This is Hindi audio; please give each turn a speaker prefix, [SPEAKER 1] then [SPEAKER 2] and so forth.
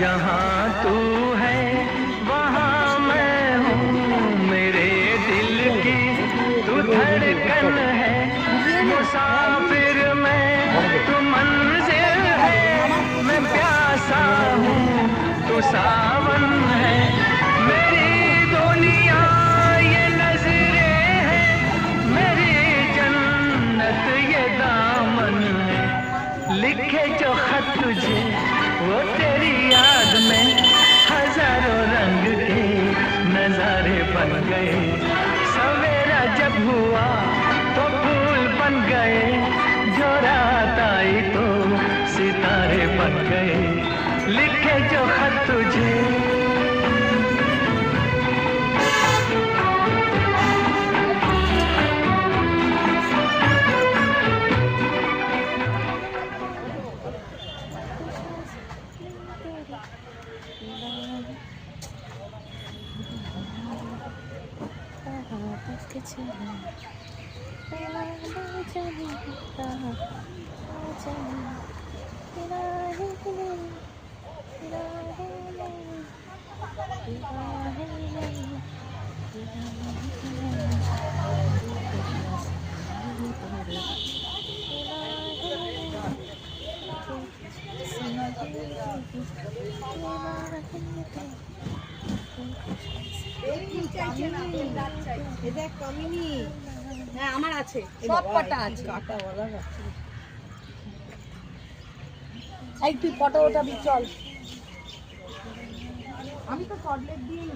[SPEAKER 1] जहाँ तू है वहाँ मैं हूँ, मेरे दिल की तू धड़कन है, मुसाफिर मैं तू मंजिल है, मैं प्यासा हूँ तू सावन है, मेरी दुनिया ये नजरें हैं, मेरी जन्नत ये दामन है, लिखे जो खत तुझे वो तेरी याद में हजारों रंग के नजारे बन गए, सवेरा जब हुआ तो फूल बन गए, जो रात आई तो सितारे बन गए, लिखे जो खत तुझे।
[SPEAKER 2] আমার আছে সব কটা আছে এই তুই ফটো ওঠাবি চল আমি তো চকলেট দিই